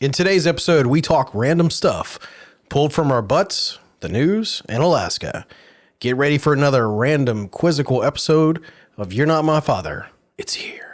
In today's episode, we talk random stuff pulled from our butts, the news, and Alaska. Get ready for another random quizzical episode of You're Not My Father. It's here.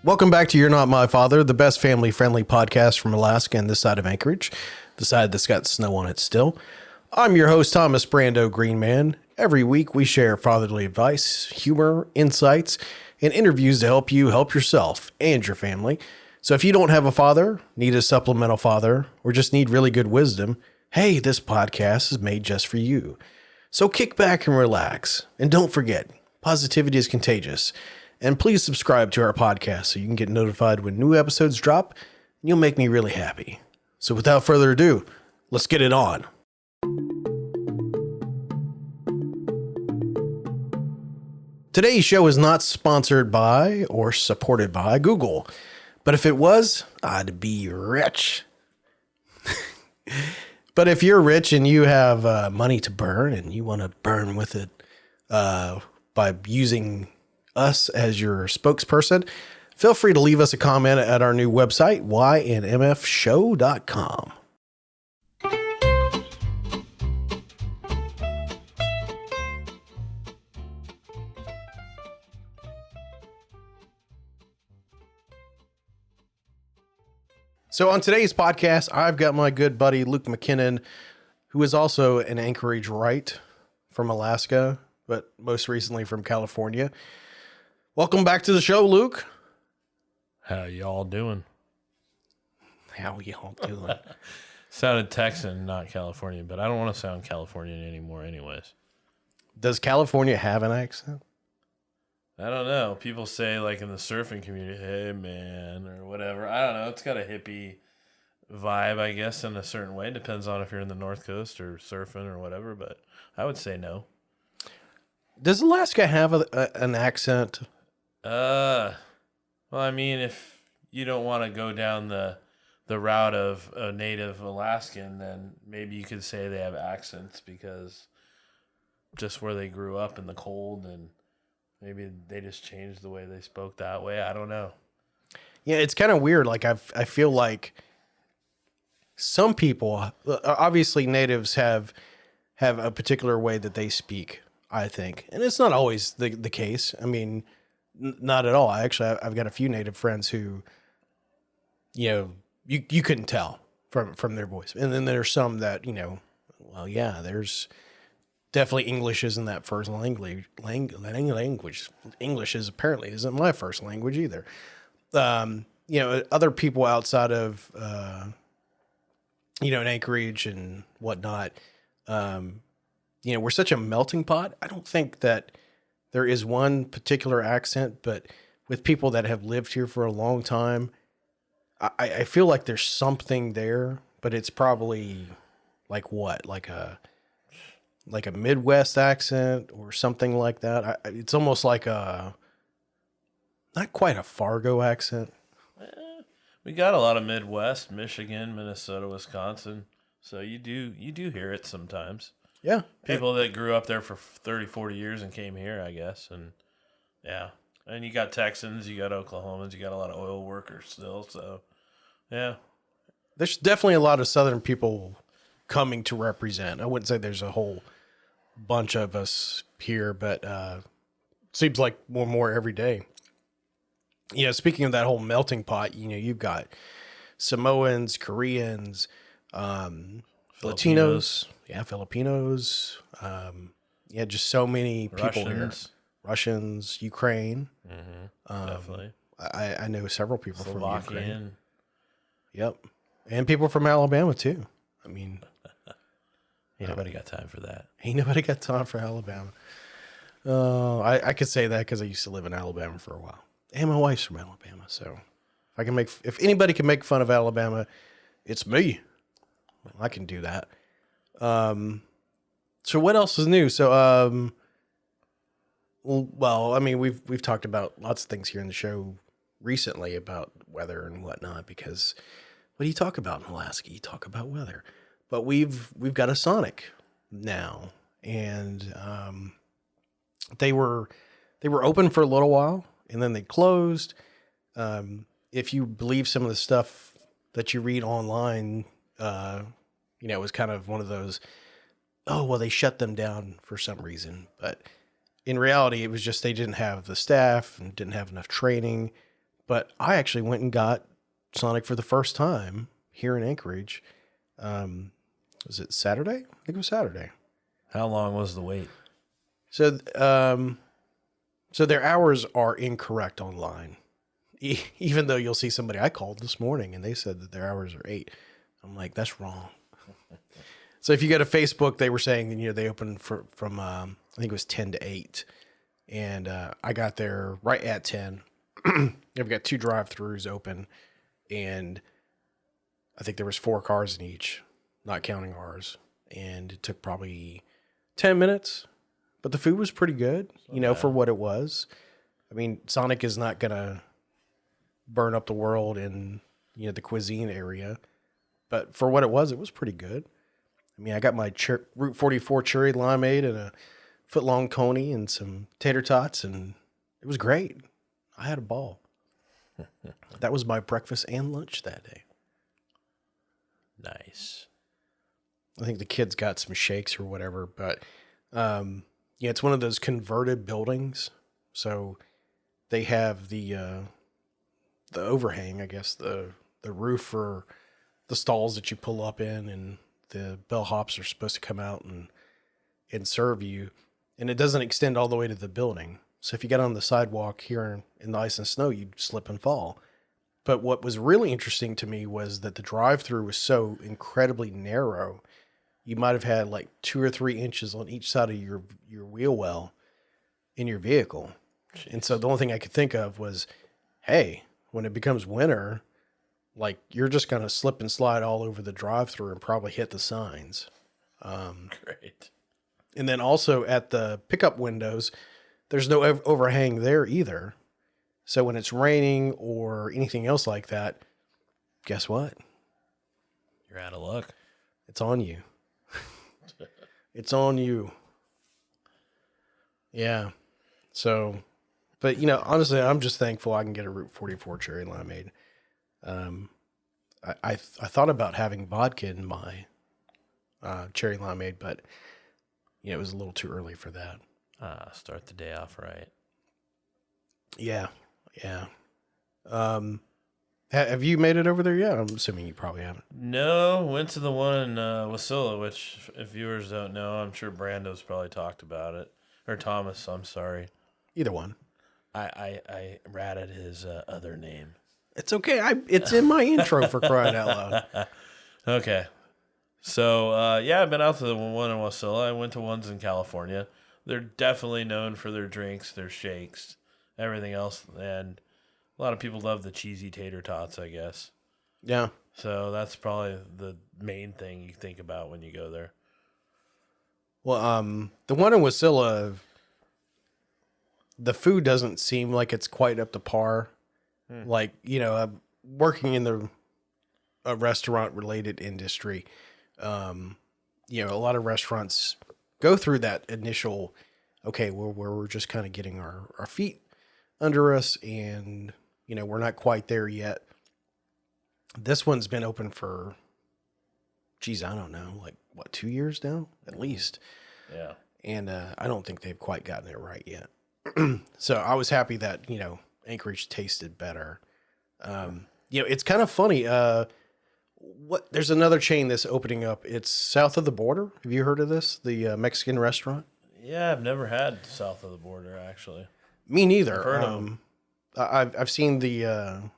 Welcome back to You're Not My Father, the best family-friendly podcast from Alaska and this side of Anchorage, the side that's got snow on it still. I'm your host, Thomas Brando Greenman. Every week, we share fatherly advice, humor, insights, and interviews to help you help yourself and your family. So if you don't have a father, need a supplemental father, or just need really good wisdom, hey, this podcast is made just for you. So kick back and relax. And don't forget, positivity is contagious. And please subscribe to our podcast so you can get notified when new episodes drop, and you'll make me really happy. So without further ado, let's get it on. Today's show is not sponsored by or supported by Google, but if it was, I'd be rich. But if you're rich and you have money to burn and you want to burn with it by using us as your spokesperson, feel free to leave us a comment at our new website, YNMFshow.com. So on today's podcast, I've got my good buddy, Luke McKinnon, who is also an Anchorage right from Alaska, but most recently from California. Welcome back to the show, Luke. How y'all doing? How y'all doing? Sounded Texan, not Californian, but I don't want to sound Californian anymore anyways. Does California have an accent? I don't know. People say, like, in the surfing community, hey, man, or whatever. I don't know. It's got a hippie vibe, I guess, in a certain way. Depends on if you're in the North Coast or surfing or whatever, but I would say no. Does Alaska have an accent? Well, I mean, if you don't want to go down the route of a native Alaskan, then maybe you could say they have accents because just where they grew up in the cold, and maybe they just changed the way they spoke that way. I don't know. Yeah, it's kind of weird. Like I feel like some people, obviously natives have a particular way that they speak, I think, and it's not always the case. I mean, not at all. I've got a few native friends who, you couldn't tell from their voice. And then there's some that, well, yeah, there's definitely English isn't that first language. English apparently isn't my first language either. Other people outside of, in Anchorage and whatnot, we're such a melting pot. I don't think that there is one particular accent, but with people that have lived here for a long time, I feel like there's something there, but it's probably like what? Like a Midwest accent or something like that. It's almost like not quite a Fargo accent. We got a lot of Midwest, Michigan, Minnesota, Wisconsin. So you do hear it sometimes. Yeah. People that grew up there for 30, 40 years and came here, I guess. And yeah. And you got Texans, you got Oklahomans, you got a lot of oil workers still. So, yeah. There's definitely a lot of Southern people coming to represent. I wouldn't say there's a whole bunch of us here, but seems like more every day. Speaking of that whole melting pot, you've got Samoans, Koreans, Latinos, Filipinos, just so many people Russians. Russians, Ukraine. Definitely. I know several people from Ukraine. Slovakian. Yep. And people from Alabama, too. I mean, Ain't nobody got time for that. ain't nobody got time for Alabama. I could say that because I used to live in Alabama for a while. And my wife's from Alabama. So if anybody can make fun of Alabama, it's me. I can do that. So what else is new? So, well, I mean, we've talked about lots of things here in the show recently about weather and whatnot, because what do you talk about in Alaska? You talk about weather. But we've got a Sonic now, and they were open for a little while, and then they closed. If you believe some of the stuff that you read online, it was kind of one of those, oh, well, they shut them down for some reason. But in reality, it was just they didn't have the staff and didn't have enough training. But I actually went and got Sonic for the first time here in Anchorage. Was it Saturday? I think it was Saturday. How long was the wait? So, so their hours are incorrect online. Even though you'll see somebody I called this morning and they said that their hours are 8. I'm like, that's wrong. So if you go to Facebook, they were saying, they opened from I think it was 10 to 8. And I got there right at 10. I've got 2 drive-thrus open, and I think there was 4 cars in each, not counting ours. And it took probably 10 minutes, but the food was pretty good, for what it was. I mean, Sonic is not going to burn up the world in, the cuisine area, but for what it was pretty good. I mean, I got my Route 44 cherry limeade and a foot-long coney and some tater tots, and it was great. I had a ball. That was my breakfast and lunch that day. Nice. I think the kids got some shakes or whatever, but it's one of those converted buildings. So they have the overhang, I guess, the roof for the stalls that you pull up in, and the bellhops are supposed to come out and serve you. And it doesn't extend all the way to the building. So if you got on the sidewalk here in the ice and snow, you'd slip and fall. But what was really interesting to me was that the drive-through was so incredibly narrow. You might have had like 2 or 3 inches on each side of your wheel well in your vehicle. Jeez. And so the only thing I could think of was, hey, when it becomes winter, like you're just going to slip and slide all over the drive-through and probably hit the signs. Great. And then also at the pickup windows, there's no overhang there either. So when it's raining or anything else like that, guess what? You're out of luck. It's on you. It's on you. Yeah. So, but honestly, I'm just thankful I can get a Route 44 cherry limeade. I thought about having vodka in my cherry limeade, but it was a little too early for that. Start the day off right. Yeah. Yeah. Have you made it over there yet? I'm assuming you probably haven't. No, went to the one in Wasilla, which, if viewers don't know, I'm sure Brando's probably talked about it. Or Thomas, I'm sorry. Either one. I ratted his other name. It's okay. It's in my intro, for crying out loud. Okay. So, I've been out to the one in Wasilla. I went to ones in California. They're definitely known for their drinks, their shakes, everything else. And a lot of people love the cheesy tater tots, I guess. Yeah. So that's probably the main thing you think about when you go there. Well, the one in Wasilla, the food doesn't seem like it's quite up to par. Like, I'm working in a restaurant-related industry. A lot of restaurants go through that initial, okay, where we're just kind of getting our feet under us, and, we're not quite there yet. This one's been open for, I don't know, 2 years now, at least. Yeah. And I don't think they've quite gotten it right yet. So I was happy that, Anchorage tasted better. It's kind of funny. There's another chain that's opening up. It's south of the border. Have you heard of this? The Mexican restaurant? Yeah, I've never had south of the border actually. Me neither. I've heard of 'em. I've seen the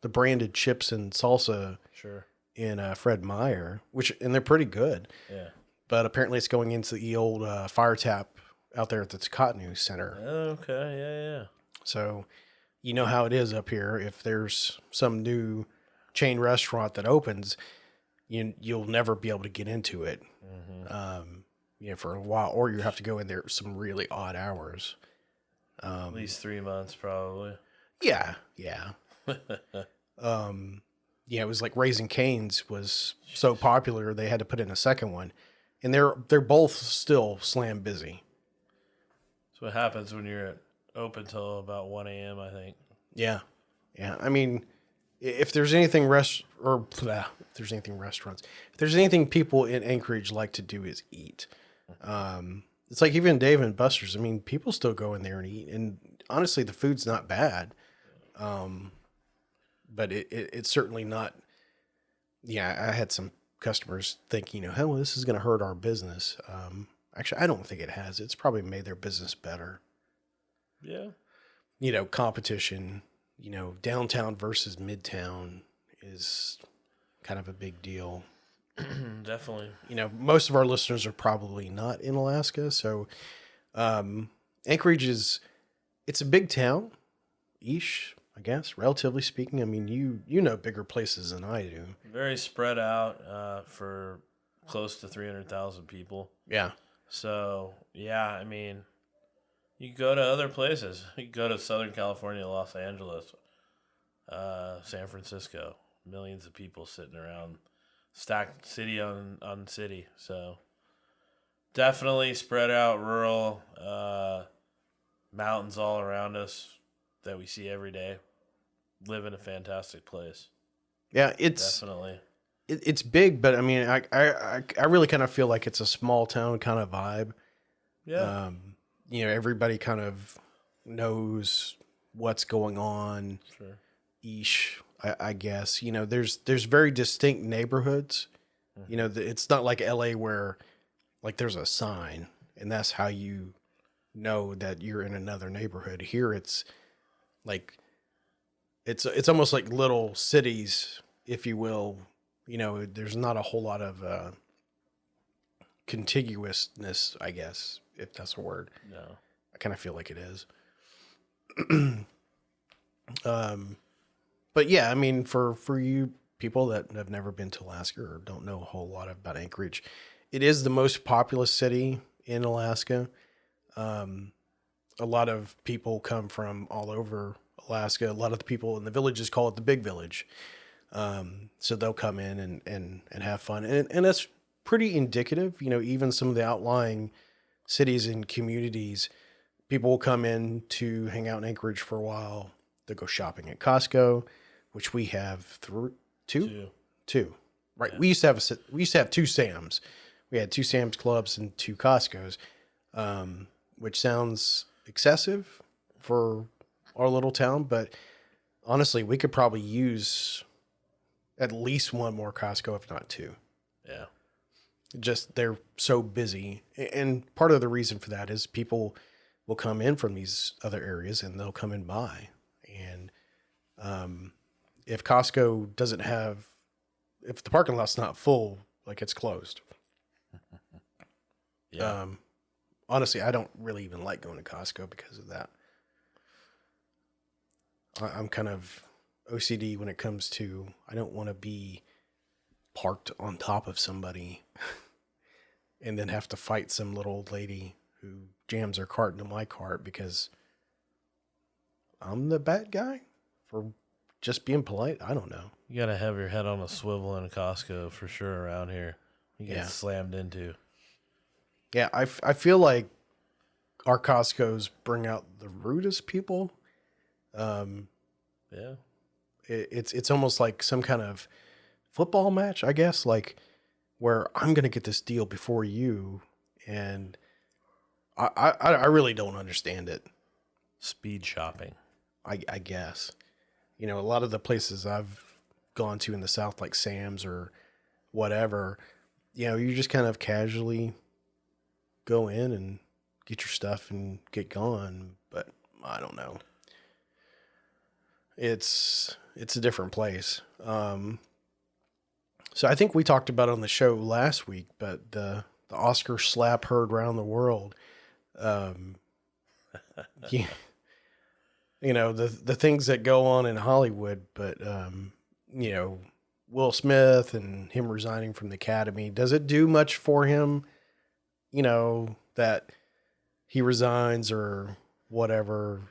branded chips and salsa Sure. in Fred Meyer, and they're pretty good. Yeah. But apparently, it's going into the old Fire Tap out there at the Cottonoo Center. Okay. Yeah. So, you know how it is up here. If there's some new chain restaurant that opens, you'll never be able to get into it, for a while, or you have to go in there some really odd hours. At least 3 months, probably. Yeah. It was like Raising Cane's was so popular they had to put in a second one, and they're both still slam busy. That's what happens when you're open till about 1 a.m. I think. Yeah. I mean, if there's anything if there's anything people in Anchorage like to do is eat. It's like even Dave and Buster's. I mean, people still go in there and eat, and honestly, the food's not bad. But it's certainly not. Yeah, I had some customers think, hell, this is going to hurt our business. Actually, I don't think it has. It's probably made their business better. Yeah. Competition, downtown versus midtown is kind of a big deal. Definitely. Most of our listeners are probably not in Alaska. So Anchorage it's a big town-ish, I guess, relatively speaking. I mean, you know bigger places than I do. Very spread out for close to 300,000 people. Yeah. So, yeah, I mean, you go to other places. You go to Southern California, Los Angeles, San Francisco. Millions of people sitting around, stacked city on city. So, definitely spread out, rural, mountains all around us that we see every day. Live in a fantastic place. Yeah, it's definitely. It's big, but I mean, I really kind of feel like it's a small town kind of vibe. Yeah. Everybody kind of knows what's going on. Sure. Ish, I guess. There's very distinct neighborhoods. Mm-hmm. It's not like LA where like there's a sign and that's how you know that you're in another neighborhood. Here it's like it's almost like little cities, if you will. There's not a whole lot of contiguousness, I guess, if that's a word. No. I kind of feel like it is. But yeah, I mean, for you people that have never been to Alaska or don't know a whole lot about Anchorage, it is the most populous city in Alaska. A lot of people come from all over Alaska. A lot of the people in the villages call it the Big Village. So they'll come in and have fun. And that's pretty indicative. Even some of the outlying cities and communities, people will come in to hang out in Anchorage for a while. They'll go shopping at Costco, which we have two. Right. Yeah. We used to have two Sam's. We had two Sam's Clubs and two Costco's, which sounds excessive for our little town, but honestly, we could probably use at least one more Costco, if not two. Yeah. Just they're so busy. And part of the reason for that is people will come in from these other areas and they'll come and buy. And if Costco doesn't have, if the parking lot's not full, like it's closed. Yeah. Honestly, I don't really even like going to Costco because of that. I'm kind of OCD when it comes to, I don't want to be parked on top of somebody and then have to fight some little old lady who jams her cart into my cart because I'm the bad guy for just being polite. I don't know. You got to have your head on a swivel in a Costco for sure around here. You get slammed into. Yeah, I feel like our Costco's bring out the rudest people. Yeah. It's almost like some kind of football match, I guess, like where I'm going to get this deal before you. And I really don't understand it. Speed shopping. I guess. A lot of the places I've gone to in the South, like Sam's or whatever, you just kind of casually go in and get your stuff and get gone. But I don't know. It's a different place. So I think we talked about it on the show last week, but the Oscar slap heard around the world. Yeah, the things that go on in Hollywood, but Will Smith and him resigning from the Academy, does it do much for him? That he resigns or whatever.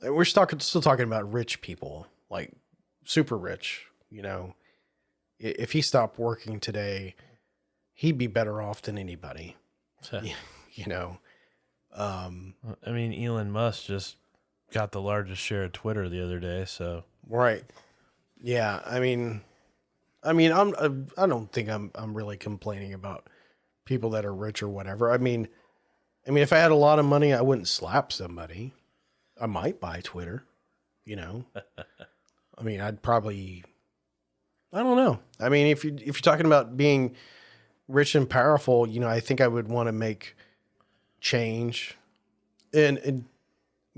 We're still talking about rich people, like super rich. If he stopped working today, he'd be better off than anybody. Elon Musk just got the largest share of Twitter the other day, so right. Yeah, I don't think I'm really complaining about people that are rich or whatever. If I had a lot of money, I wouldn't slap somebody. I might buy Twitter, I'd probably, I don't know. If you're talking about being rich and powerful, I think I would want to make change. And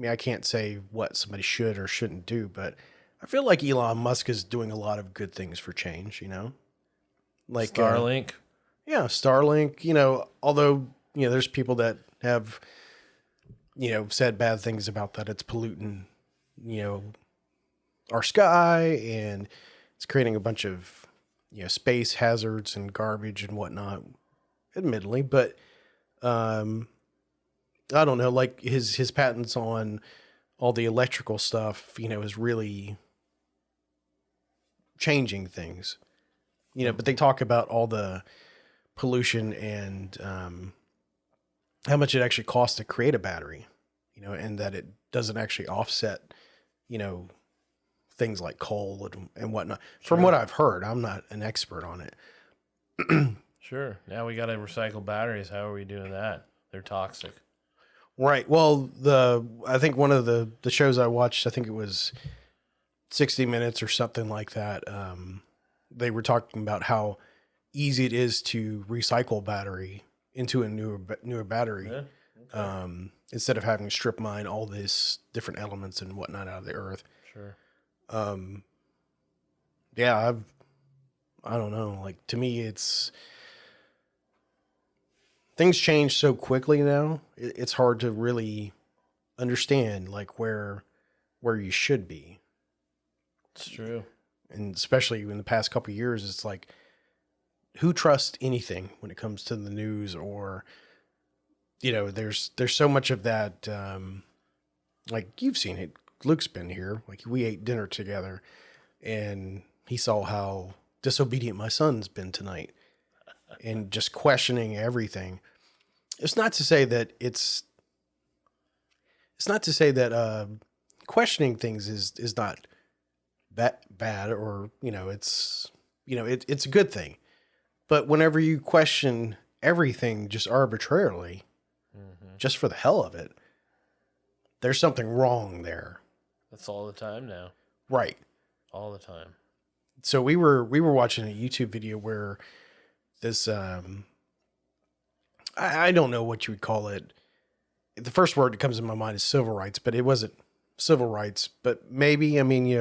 I can't say what somebody should or shouldn't do, but I feel like Elon Musk is doing a lot of good things for change, like Starlink. Starlink, although, there's people that have, said bad things about that. It's polluting, our sky, and it's creating a bunch of, space hazards and garbage and whatnot, admittedly. But, I don't know, like his patents on all the electrical stuff, is really changing things, but they talk about all the pollution and, how much it actually costs to create a battery, and that it doesn't actually offset, things like coal and whatnot. Sure. From what I've heard, I'm not an expert on it. Sure. Now we got to recycle batteries. How are we doing that? They're toxic. Right. Well, I think one of the shows I watched, I think it was 60 Minutes or something like that. They were talking about how easy it is to recycle battery into a newer battery. Yeah. Okay. Instead of having to strip mine all these different elements and whatnot out of the earth. Sure. Yeah, I don't know. Like, to me, things change so quickly now. It's hard to really understand like where you should be. It's true. And especially in the past couple of years, it's like, who trusts anything when it comes to the news, or, there's so much of that. Like, you've seen it. Luke's been here. Like, we ate dinner together and he saw how disobedient my son's been tonight and just questioning everything. It's not to say that questioning things is not bad, or, it's a good thing. But whenever you question everything just arbitrarily, just for the hell of it, there's something wrong there. That's all the time now. Right. All the time. So we were watching a YouTube video where this, I don't know what you would call it. The first word that comes in my mind is civil rights, but it wasn't civil rights, but maybe,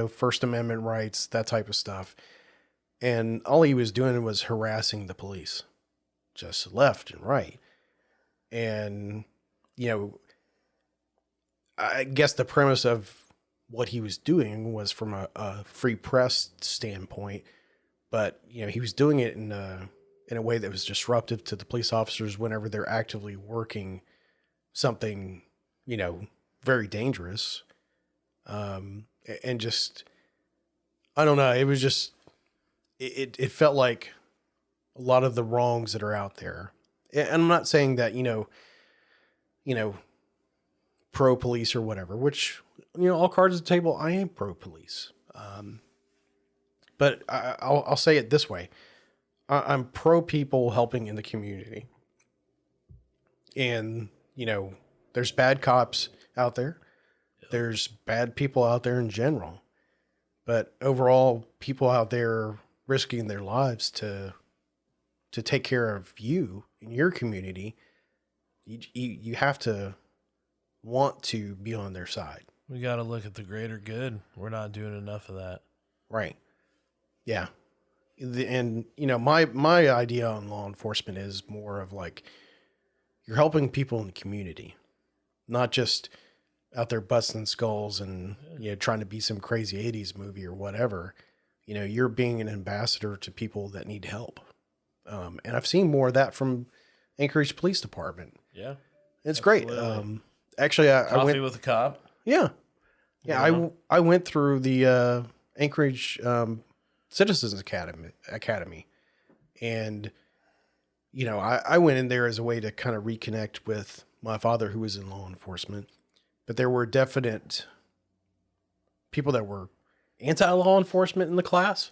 First Amendment rights, that type of stuff. And all he was doing was harassing the police, just left and right. And, I guess the premise of what he was doing was from a free press standpoint, but, he was doing it in a way that was disruptive to the police officers whenever they're actively working something, very dangerous. And just, I don't know. It was just, it felt like a lot of the wrongs that are out there. And I'm not saying that, pro police or whatever, which, all cards at the table, I am pro police. But I'll say it this way. I'm pro people helping in the community. And, there's bad cops out there. Yep. There's bad people out there in general. But overall, people out there risking their lives to take care of you in your community, you have to want to be on their side. We got to look at the greater good. We're not doing enough of that. Right. Yeah. And my idea on law enforcement is more of like you're helping people in the community, not just out there busting skulls and trying to be some crazy 80s movie or whatever. You're being an ambassador to people that need help. And I've seen more of that from Anchorage Police Department. Yeah. It's absolutely. great. Actually, I went with a cop. Yeah. Yeah. I went through the Anchorage Citizens Academy. And, I went in there as a way to kind of reconnect with my father who was in law enforcement. But there were definite people that were anti-law enforcement in the class.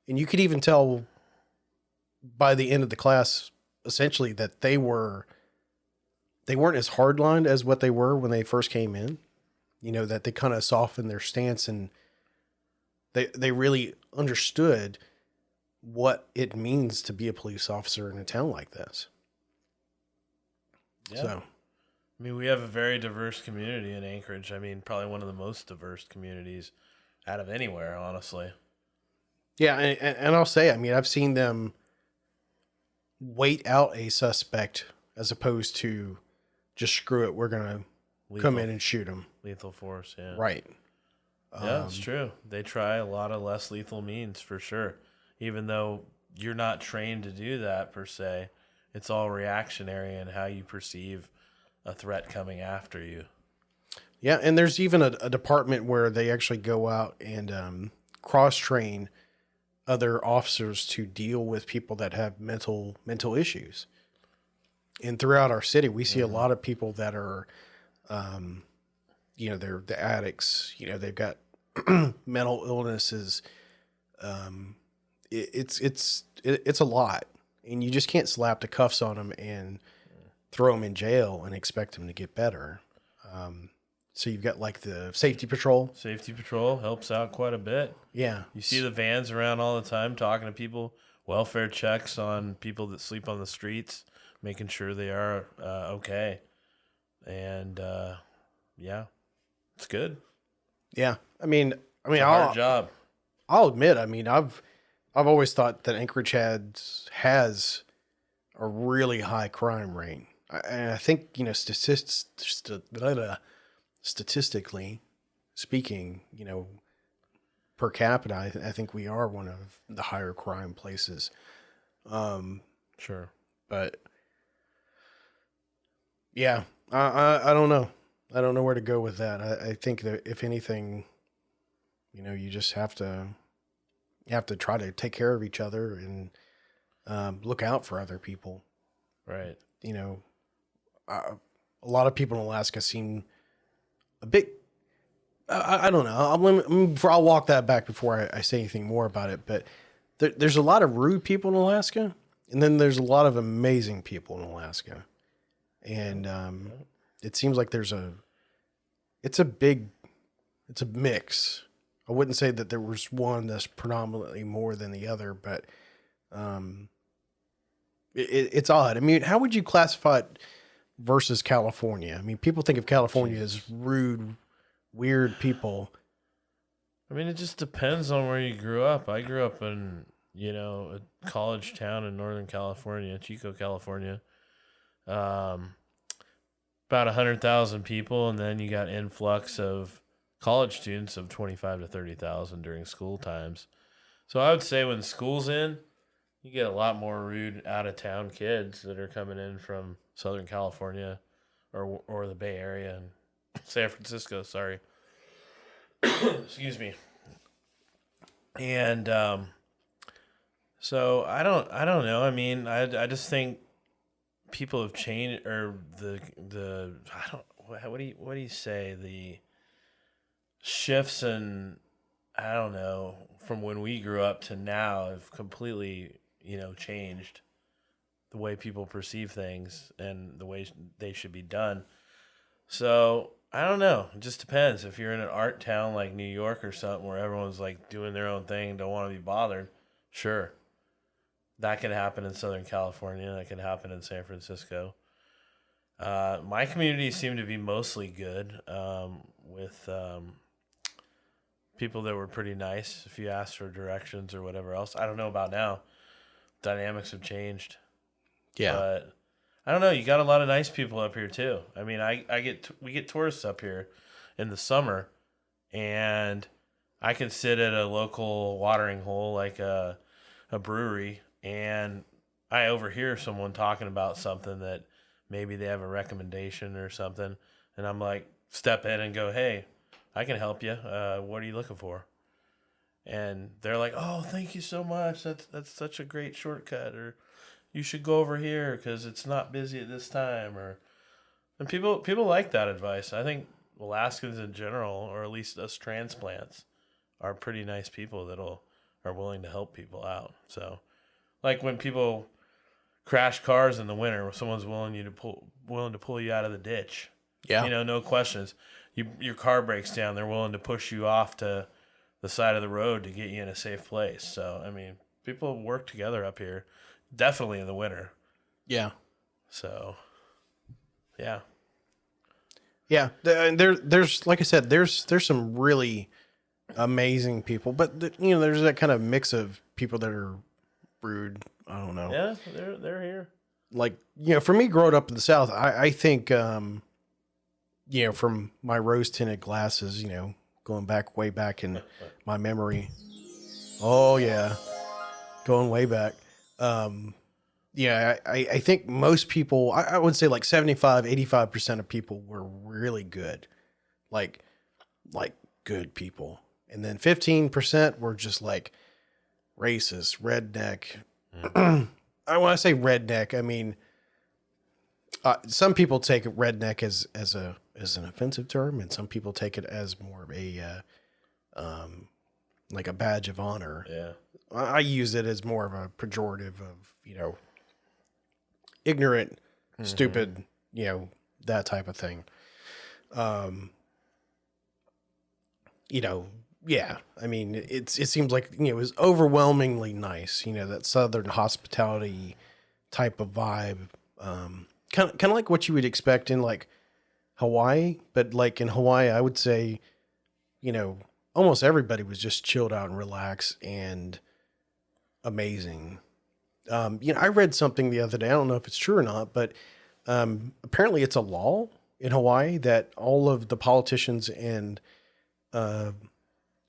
And you could even tell by the end of the class, essentially, that they weren't as hardlined as what they were when they first came in. That they kind of softened their stance and they really understood what it means to be a police officer in a town like this. Yeah. So, I mean, we have a very diverse community in Anchorage. I mean, probably one of the most diverse communities out of anywhere, honestly. Yeah, and I'll say, I mean, I've seen them wait out a suspect as opposed to just screw it, we're going to come in and shoot him. Lethal force, yeah. Right. Yeah, it's true. They try a lot of less lethal means for sure. Even though you're not trained to do that per se, it's all reactionary in how you perceive a threat coming after you. Yeah, and there's even a department where they actually go out and cross-train other officers to deal with people that have mental issues. And throughout our city, we see a lot of people that are, they're the addicts. They've got mental illnesses. It's a lot, and you just can't slap the cuffs on them and throw them in jail and expect them to get better. So you've got like the safety patrol. Safety patrol helps out quite a bit. Yeah. You see the vans around all the time talking to people, welfare checks on people that sleep on the streets, making sure they are okay. And yeah, it's good. Yeah. I mean, It's a hard job. I'll admit, I mean, I've always thought that Anchorage has a really high crime rate. And I think, statistically speaking, per capita, I think we are one of the higher crime places. Sure. But yeah, I don't know. I don't know where to go with that. I think that if anything, you just have to try to take care of each other and look out for other people. Right. A lot of people in Alaska seem a bit, I don't know. I'll walk that back before I say anything more about it. But there's a lot of rude people in Alaska, and then there's a lot of amazing people in Alaska. And it seems like it's a mix. I wouldn't say that there was one that's predominantly more than the other, but it's odd. I mean, how would you classify it versus California? I mean, people think of California as rude, weird people. I mean, it just depends on where you grew up. I grew up in, a college town in Northern California, Chico, California. About 100,000 people, and then you got influx of college students of 25 to 30,000 during school times. So I would say when school's in, you get a lot more rude out-of-town kids that are coming in from Southern California or the Bay Area and San Francisco, sorry. Excuse me. And so I don't know. I mean, I just think people have changed, or what do you say, the shifts in, I don't know, from when we grew up to now have completely changed the way people perceive things and the way they should be done. So I don't know. It just depends. If you're in an art town like New York or something where everyone's like doing their own thing, don't want to be bothered, sure. That can happen in Southern California. That can happen in San Francisco. My community seemed to be mostly good, with people that were pretty nice. If you asked for directions or whatever else, I don't know about now. Dynamics have changed. Yeah. But I don't know. You got a lot of nice people up here too. I mean, we get tourists up here in the summer, and I can sit at a local watering hole like a brewery, and I overhear someone talking about something that maybe they have a recommendation or something, and I'm like, step in and go, hey, I can help you. What are you looking for? And they're like, oh, thank you so much. That's such a great shortcut, or you should go over here because it's not busy at this time. And people like that advice. I think Alaskans in general, or at least us transplants, are pretty nice people are willing to help people out. So, like when people crash cars in the winter, someone's willing to pull you out of the ditch. Yeah. No questions. Your car breaks down, they're willing to push you off to the side of the road to get you in a safe place. So, I mean, people work together up here, definitely in the winter. Yeah. So, yeah. Yeah. There's like I said, there's some really amazing people, but there's that kind of mix of people that are rude. I don't know. Yeah, they're here. Like, for me growing up in the South, I think, from my rose tinted glasses, going way back in my memory. Oh yeah. Going way back. I think most people, I would say like 75% of people were really good. Like good people. And then 15% were just like racist, redneck. I want to say redneck. I mean, some people take redneck as an offensive term, and some people take it as more of a like a badge of honor. Yeah. I use it as more of a pejorative of ignorant, stupid, that type of thing. Yeah. I mean, it seems like it was overwhelmingly nice. That Southern hospitality type of vibe. Kind of like what you would expect in like Hawaii, but like in Hawaii, I would say, almost everybody was just chilled out and relaxed and amazing. I read something the other day. I don't know if it's true or not, but apparently it's a law in Hawaii that all of the politicians and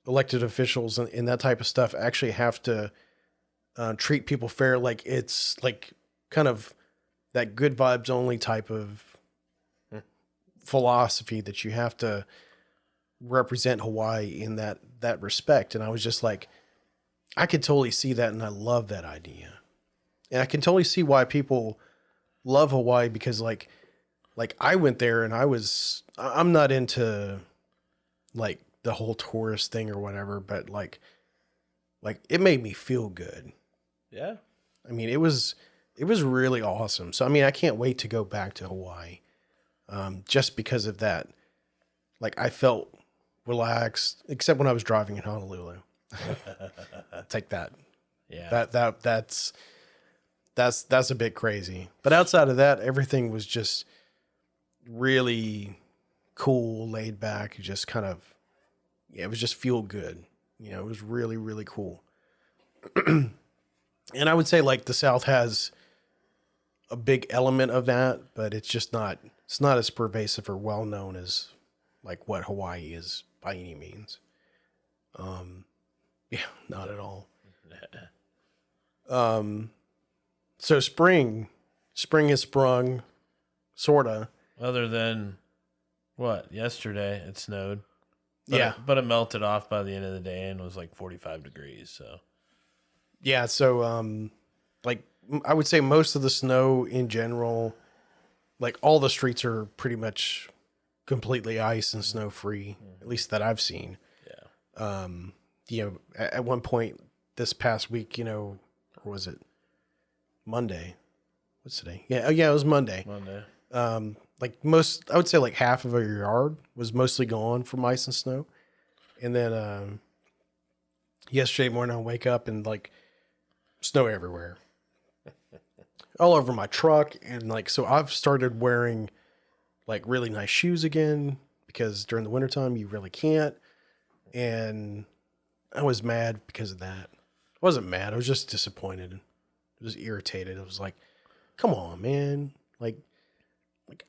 elected officials and that type of stuff actually have to treat people fair. Like it's like kind of that good vibes only type of philosophy that you have to represent Hawaii in that respect. And I was just like, I could totally see that. And I love that idea. And I can totally see why people love Hawaii, because like I went there and I'm not into like the whole tourist thing or whatever, but like it made me feel good. Yeah. I mean, it was really awesome. So, I mean, I can't wait to go back to Hawaii. Just because of that. Like I felt relaxed, except when I was driving in Honolulu. Take that. Yeah. That's a bit crazy. But outside of that, everything was just really cool, laid back, just kind of, it was just feel good. It was really, really cool. And I would say like the South has a big element of that, but it's not as pervasive or well known as like what Hawaii is by any means. Yeah, not at all. So spring has sprung, sorta. Other than what? Yesterday it snowed. But it melted off by the end of the day and was like 45 degrees. So yeah, so like I would say most of the snow in general, like all the streets are pretty much completely ice and snow free, at least that I've seen. Yeah. At one point this past week, or was it Monday? What's today? Yeah. Oh yeah, it was Monday. Like I would say like half of your yard was mostly gone from ice and snow. And then, yesterday morning I wake up and like snow everywhere. All over my truck. And like, so I've started wearing like really nice shoes again, because during the wintertime you really can't. And I was mad because of that. I wasn't mad. I was just disappointed. I was irritated. I was like, come on, man. Like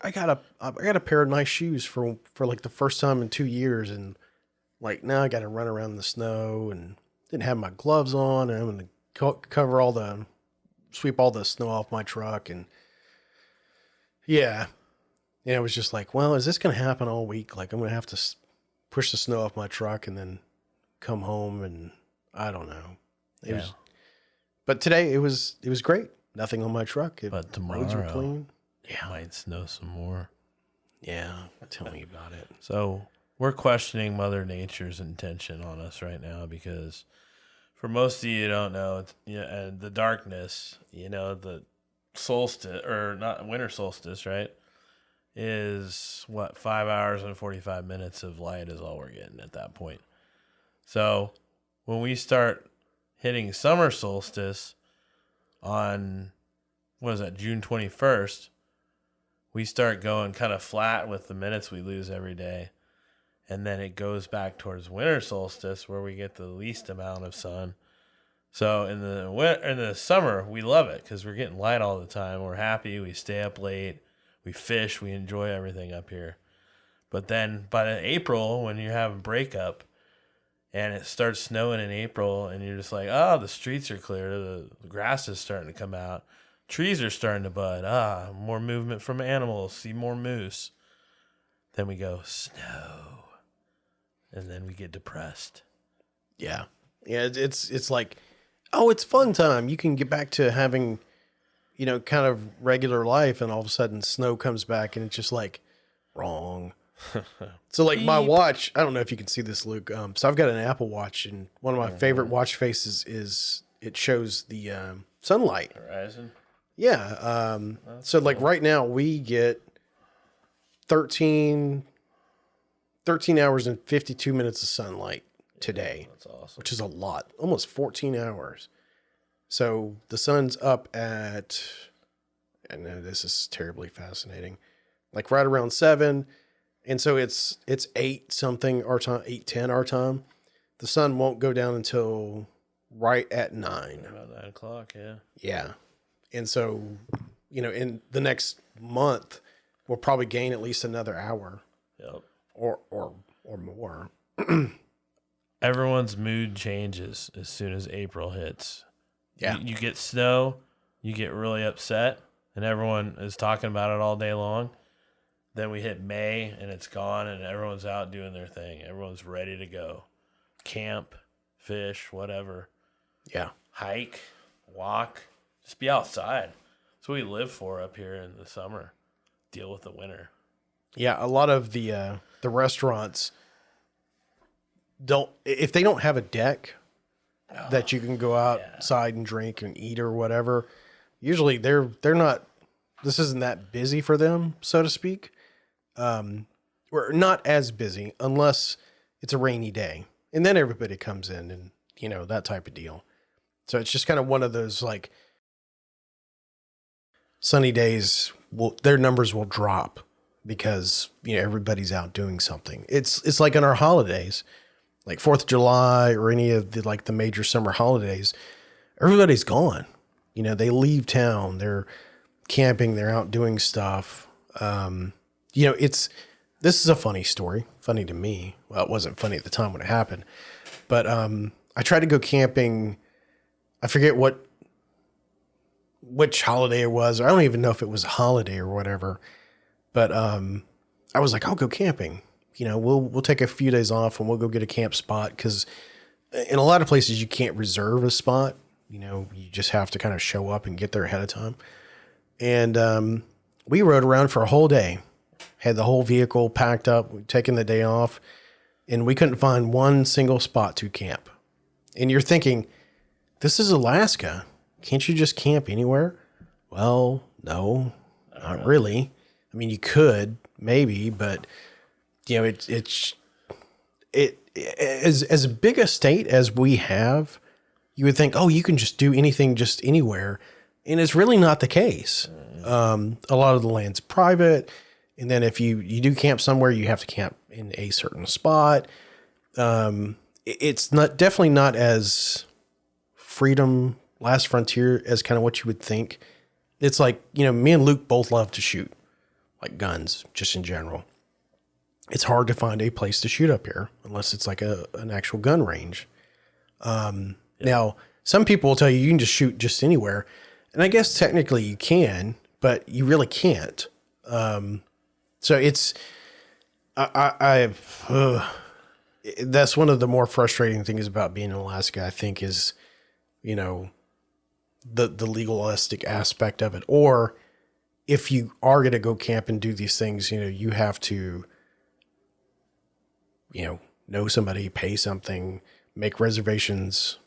I got a pair of nice shoes for like the first time in 2 years. And like now I got to run around in the snow and didn't have my gloves on. And I'm going to sweep all the snow off my truck. And yeah. And it was just like, well, is this going to happen all week? Like I'm going to have to push the snow off my truck and then come home, and I don't know. But today it was great. Nothing on my truck. But tomorrow, roads were clean. It might snow some more. Yeah, tell me about it. So we're questioning Mother Nature's intention on us right now, because for most of you don't know, and the darkness, the solstice, or not winter solstice, right, is what, 5 hours and 45 minutes of light is all we're getting at that point. So when we start hitting summer solstice on, what is that, June 21st, we start going kind of flat with the minutes we lose every day. And then it goes back towards winter solstice, where we get the least amount of sun. So in the summer, we love it because we're getting light all the time. We're happy. We stay up late. We fish. We enjoy everything up here. But then by April, when you're having breakup and it starts snowing in April, and you're just like, oh, the streets are clear. The grass is starting to come out. Trees are starting to bud. More movement from animals. See more moose. Then we go, snow. And then we get depressed. Yeah. Yeah, it's like, oh, it's fun time. You can get back to having, kind of regular life, and all of a sudden snow comes back, and it's just like, wrong. So like my watch, I don't know if you can see this, Luke. So I've got an Apple Watch, and one of my favorite watch faces is it shows the sunlight. Horizon? Yeah. So like right now we get 13 hours and 52 minutes of sunlight today. That's awesome. Which is a lot, almost 14 hours. So the sun's up at, I know this is terribly fascinating, like right around 7. And so it's 8 something our time, 8:10 our time. The sun won't go down until right at 9. About 9 o'clock, yeah. Yeah. And so, in the next month, we'll probably gain at least another hour. Yep. Or more. Everyone's mood changes as soon as April hits. Yeah. You get snow, you get really upset, and everyone is talking about it all day long. Then we hit May, and it's gone, and everyone's out doing their thing. Everyone's ready to go. Camp, fish, whatever. Yeah. Hike, walk, just be outside. That's what we live for up here in the summer. Deal with the winter. Yeah, a lot of the restaurants if they don't have a deck that you can go outside and drink and eat or whatever, usually they're not, this isn't that busy for them, so to speak. We're not as busy unless it's a rainy day, and then everybody comes in and, that type of deal. So it's just kind of one of those, like, sunny days, their numbers will drop because, everybody's out doing something. It's like in our holidays, like 4th of July or any of the major summer holidays, everybody's gone. They leave town, they're camping, they're out doing stuff. This is a funny story, funny to me. Well, it wasn't funny at the time when it happened, but I tried to go camping. I forget which holiday it was. I don't even know if it was a holiday or whatever, but I was like, I'll go camping. We'll take a few days off and we'll go get a camp spot, because in a lot of places you can't reserve a spot. You just have to kind of show up and get there ahead of time. And we rode around for a whole day, had the whole vehicle packed up, we'd taken the day off, and we couldn't find one single spot to camp. And you're thinking, this is Alaska. Can't you just camp anywhere? Well, no, not really. I mean, you could maybe, but it's as big a state as we have, you would think, oh, you can just do anything just anywhere. And it's really not the case. A lot of the land's private. And then if you do camp somewhere, you have to camp in a certain spot. It's definitely not as freedom, last frontier as kind of what you would think. It's like, me and Luke both love to shoot, like guns, just in general. It's hard to find a place to shoot up here unless it's like an actual gun range. Now, some people will tell you can just shoot just anywhere. And I guess technically you can, but you really can't. So it's, that's one of the more frustrating things about being in Alaska, I think, is, the legalistic aspect of it. Or if you are going to go camp and do these things, you have to, know somebody, pay something, make reservations.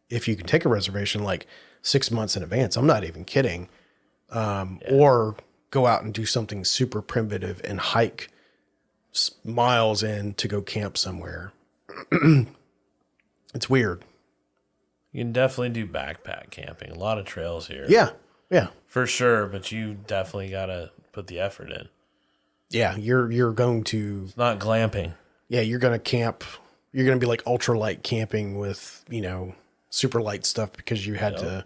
If you can take a reservation like 6 months in advance, I'm not even kidding. Or go out and do something super primitive and hike miles in to go camp somewhere. It's weird. You can definitely do backpack camping. A lot of trails here. Yeah. Yeah. For sure, but you definitely got to put the effort in. Yeah, you're going to... It's not glamping. Yeah, you're going to camp. You're going to be like ultralight camping with, super light stuff because you had to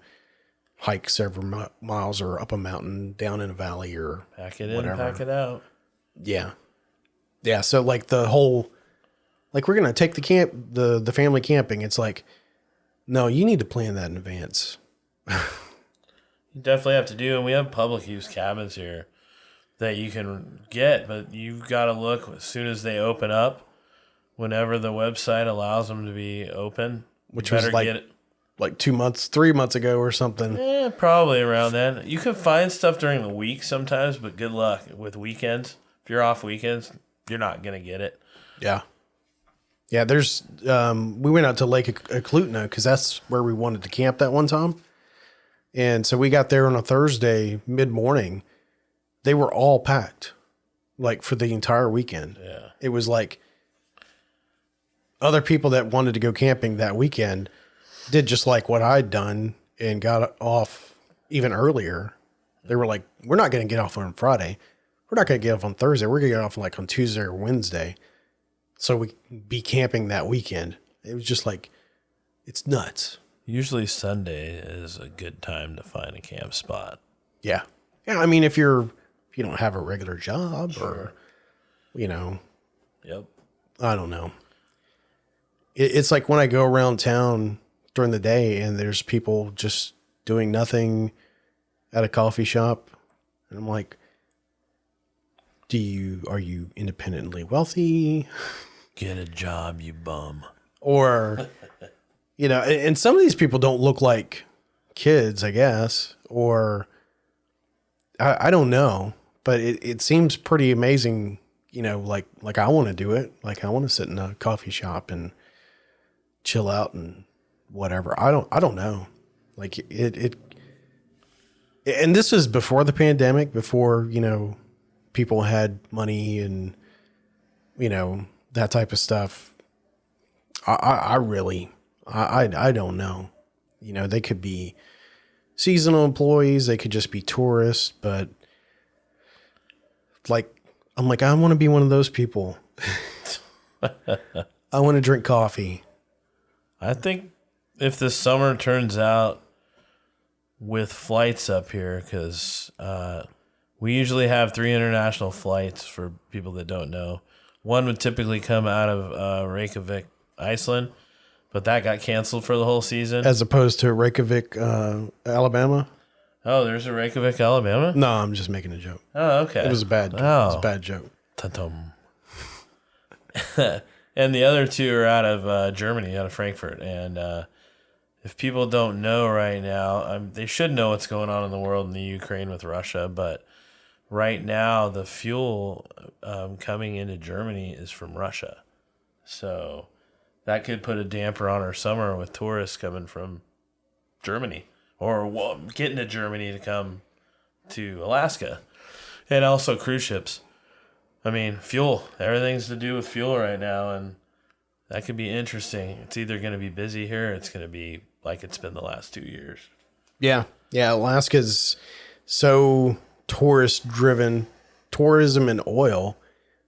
hike several miles or up a mountain, down in a valley or pack it in, whatever. Pack it out. Yeah. Yeah, so like the whole... Like we're going to take the family camping. It's like, no, you need to plan that in advance. You definitely have to do, and we have public use cabins here that you can get, but you've got to look as soon as they open up, whenever the website allows them to be open. Which was like 2 months, 3 months ago or something. Yeah, probably around then. You can find stuff during the week sometimes, but good luck with weekends. If you're off weekends, you're not going to get it. Yeah. Yeah, there's, we went out to Lake Eklutna because that's where we wanted to camp that one time. And so we got there on a Thursday mid-morning. They were all packed, like for the entire weekend. Yeah. It was like other people that wanted to go camping that weekend did just like what I'd done and got off even earlier. They were like, we're not going to get off on Friday. We're not going to get off on Thursday. We're going to get off like on Tuesday or Wednesday. So we can be camping that weekend. It was just like, it's nuts. Usually Sunday is a good time to find a camp spot. Yeah. Yeah. I mean, if you don't have a regular job or, Yep. I don't know. It's like when I go around town during the day and there's people just doing nothing at a coffee shop. And I'm like, are you independently wealthy? Get a job, you bum. Or, and some of these people don't look like kids, I guess, or I don't know, but it seems pretty amazing, like I want to do it. Like I want to sit in a coffee shop and chill out and whatever. I don't know. Like and this is before the pandemic, before, people had money and, that type of stuff. I really don't know. They could be seasonal employees. They could just be tourists, but I'm like, I want to be one of those people. I want to drink coffee. I think if the summer turns out with flights up here, because we usually have 3 international flights for people that don't know. One would typically come out of Reykjavik, Iceland, but that got canceled for the whole season. As opposed to Reykjavik, Alabama. Oh, there's a Reykjavik, Alabama? No, I'm just making a joke. Oh, okay. It was a bad joke. Ta-tum. And the other 2 are out of Germany, out of Frankfurt. And if people don't know right now, they should know what's going on in the world in the Ukraine with Russia, but right now the fuel coming into Germany is from Russia. So that could put a damper on our summer with tourists coming from Germany or getting to Germany to come to Alaska. And also cruise ships. I mean, fuel. Everything's to do with fuel right now, and that could be interesting. It's either going to be busy here or it's going to be like it's been the last 2 years. Yeah. Yeah, Alaska's so tourist-driven tourism and oil,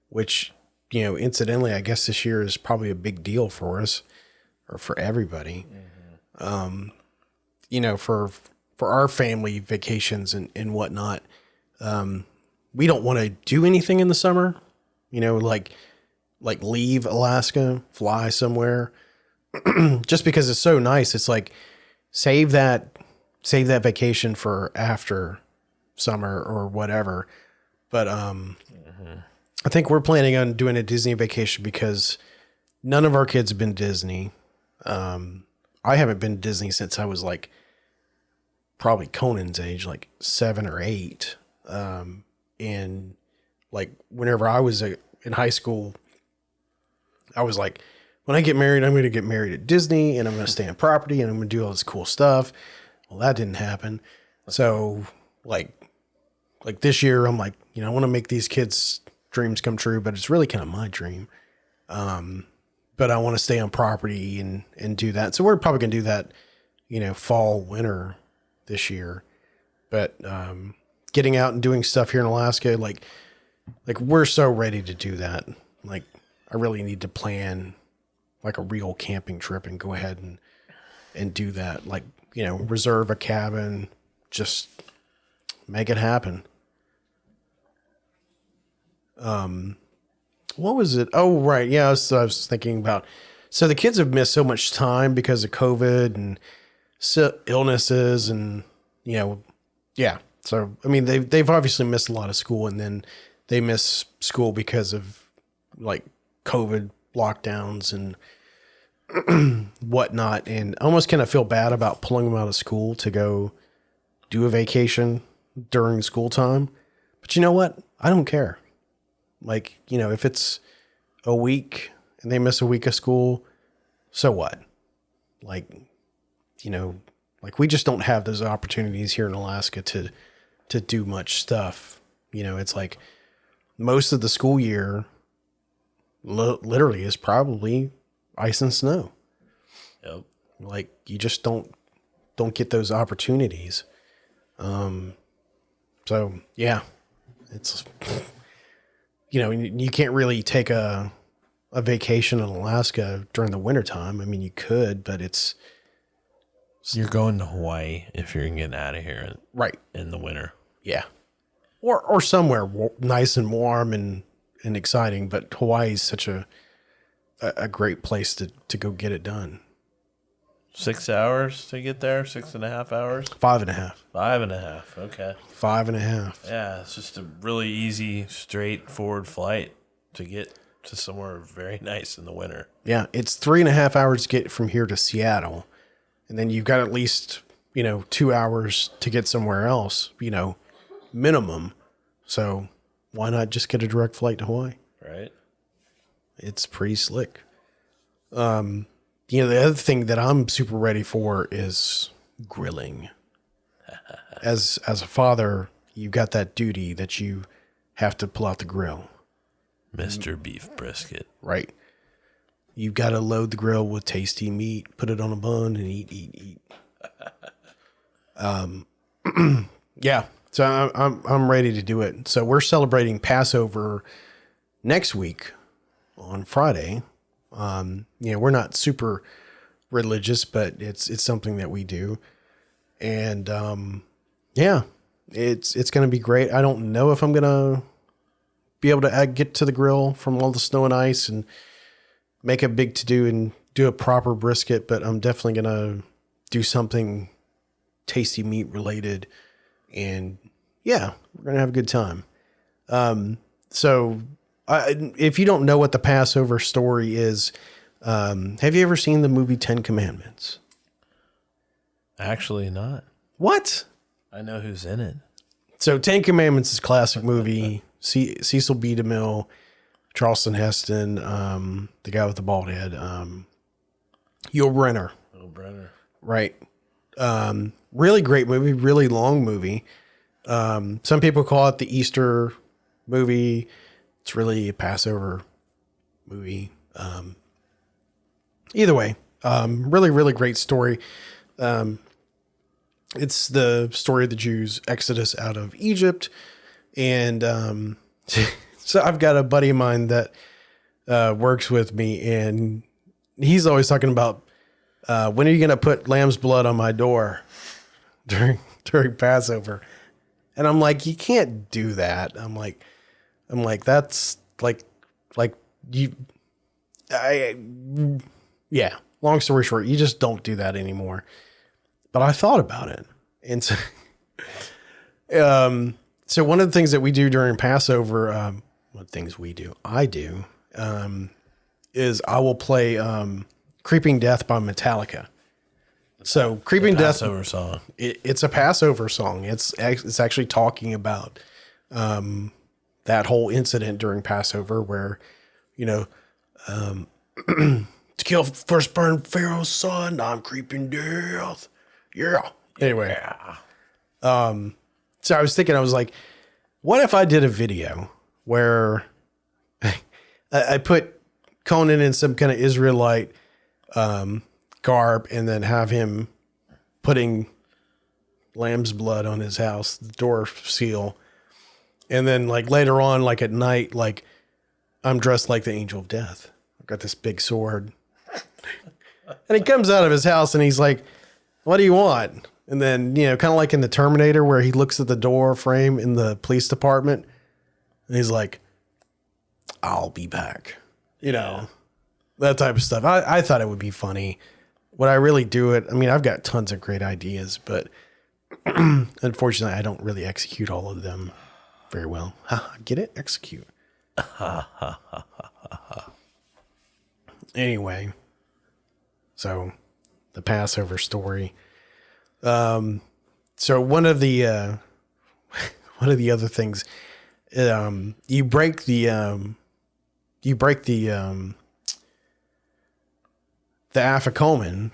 which, incidentally, I guess this year is probably a big deal for us or for everybody. For our family vacations and whatnot, we don't want to do anything in the summer, like leave Alaska, fly somewhere, just because it's so nice. It's like, save that vacation for after summer or whatever. But, I think we're planning on doing a Disney vacation because none of our kids have been to Disney. I haven't been to Disney since I was like probably Conan's age, like 7 or 8. And like whenever I was in high school, I was like, when I get married, I'm going to get married at Disney and I'm going to stay on property and I'm going to do all this cool stuff. Well, that didn't happen. So like this year, I'm like, I want to make these kids' dreams come true, but it's really kind of my dream. But I want to stay on property and do that. So we're probably going to do that, fall, winter this year. But getting out and doing stuff here in Alaska, like we're so ready to do that. Like I really need to plan like a real camping trip and go ahead and do that. Like, reserve a cabin, just make it happen. What was it? Oh, right. Yeah. I was thinking about, so the kids have missed so much time because of COVID and illnesses and, yeah. So, I mean, they've obviously missed a lot of school, and then they miss school because of like COVID lockdowns and whatnot. And I almost kind of feel bad about pulling them out of school to go do a vacation during school time. But you know what? I don't care. Like, if it's a week and they miss a week of school, so what? Like, like we just don't have those opportunities here in Alaska to do much stuff. It's like most of the school year literally is probably ice and snow. Yep. Like you just don't get those opportunities. So yeah, it's, you can't really take a vacation in Alaska during the wintertime. I mean, you could, but you're going to Hawaii if you're getting out of here right in the winter. Yeah. Or somewhere nice and warm and exciting, but Hawaii is such a great place to go get it done. 6 hours to get there? 6.5 hours? 5.5. 5.5. Okay. 5.5. Yeah, it's just a really easy, straightforward flight to get to somewhere very nice in the winter. Yeah, it's 3.5 hours to get from here to Seattle, and then you've got at least 2 hours to get somewhere else. Minimum. So why not just get a direct flight to Hawaii? Right. It's pretty slick. The other thing that I'm super ready for is grilling. As a father, you've got that duty that you have to pull out the grill. Mr. Beef Brisket. Right. You've got to load the grill with tasty meat, put it on a bun, and eat. Yeah. So I'm ready to do it. So we're celebrating Passover next week on Friday. We're not super religious, but it's something that we do. And, it's going to be great. I don't know if I'm going to be able to get to the grill from all the snow and ice and make a big to-do and do a proper brisket, but I'm definitely going to do something tasty meat related. And yeah, we're going to have a good time. So if you don't know what the Passover story is, have you ever seen the movie 10 Commandments? Actually not. What? I know who's in it. So 10 Commandments is a classic movie. Cecil B. DeMille, Charleston Heston, the guy with the bald head, Yul Brynner. Yul Brynner. Right. Really great movie, really long movie. Some people call it the Easter movie. It's really a Passover movie. Either way, really, really great story. It's the story of the Jews' exodus out of Egypt. And, So I've got a buddy of mine that works with me, and he's always talking about when are you going to put lamb's blood on my door during Passover? And I'm like, you can't do that. I'm like, that's yeah. Long story short, you just don't do that anymore. But I thought about it, and so, so one of the things that we do during Passover, I do, is I will play "Creeping Death" by Metallica. So "Creeping Death" Passover song. It's a Passover song. It's actually talking about that whole incident during Passover, where to kill firstborn Pharaoh's son, I'm creeping death. Yeah. Anyway, so I was thinking, I was like, what if I did a video where I put Conan in some kind of Israelite garb, and then have him putting lamb's blood on his house, the door seal. And then like later on, like at night, like I'm dressed like the angel of death. I've got this big sword. And he comes out of his house and he's like, what do you want? And then, kind of like in the Terminator, where he looks at the door frame in the police department and he's like, I'll be back. That type of stuff. I thought it would be funny. Would I really do it? I mean, I've got tons of great ideas, but unfortunately, I don't really execute all of them very well. Get it? Execute. Anyway, so the Passover story. So one of the other things, you break the afikoman.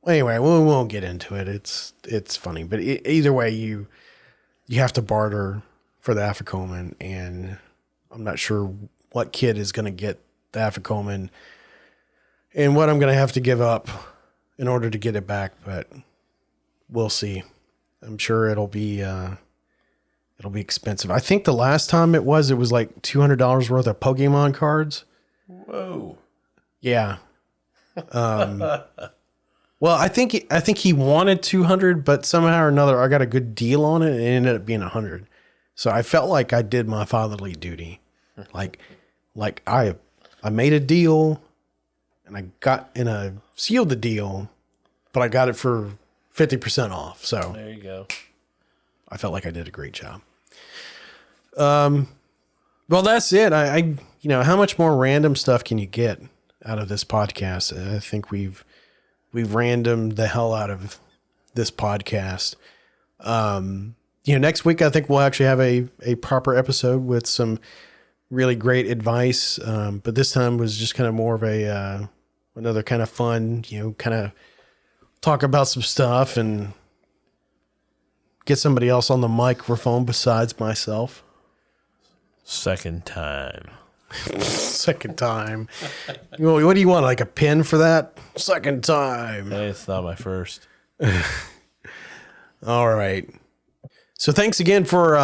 Anyway, we won't get into it. It's funny, but either way, you have to barter for the afikoman, and I'm not sure what kid is going to get the afikoman and what I'm going to have to give up in order to get it back, but we'll see. I'm sure it'll be expensive. I think the last time it was like $200 worth of Pokemon cards. Whoa. Yeah. Well, I think he wanted 200, but somehow or another I got a good deal on it, and it ended up being 100. So I felt like I did my fatherly duty. Like I made a deal, and I sealed the deal, but I got it for 50% off. So there you go. I felt like I did a great job. Well, that's it. I how much more random stuff can you get out of this podcast? I think we've randomed the hell out of this podcast. Next week, I think we'll actually have a proper episode with some really great advice. But this time was just kind of more of another kind of fun, kind of talk about some stuff and get somebody else on the microphone besides myself. Second time. Second time. What do you want? Like a pin for that? Second time. Hey, it's not my first. All right. So thanks again for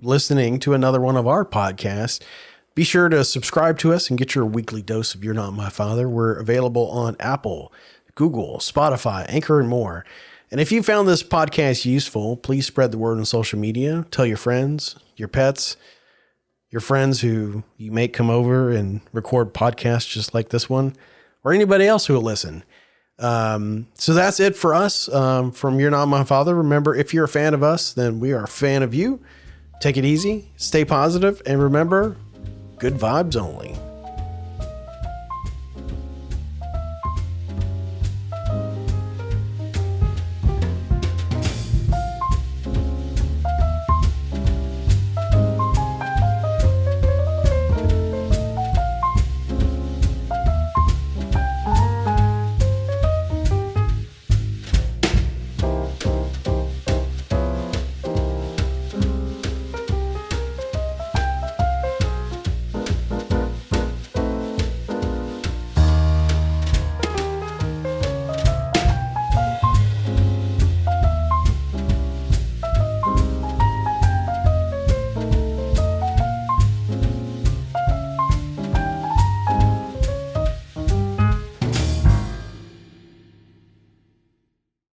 listening to another one of our podcasts. Be sure to subscribe to us and get your weekly dose of You're Not My Father. We're available on Apple, Google, Spotify, Anchor, and more. And if you found this podcast useful, please spread the word on social media. Tell your friends, your pets, your friends who you make come over and record podcasts just like this one, or anybody else who will listen. So that's it for us from You're Not My Father. Remember, if you're a fan of us, then we are a fan of you. Take it easy, stay positive, and remember, good vibes only.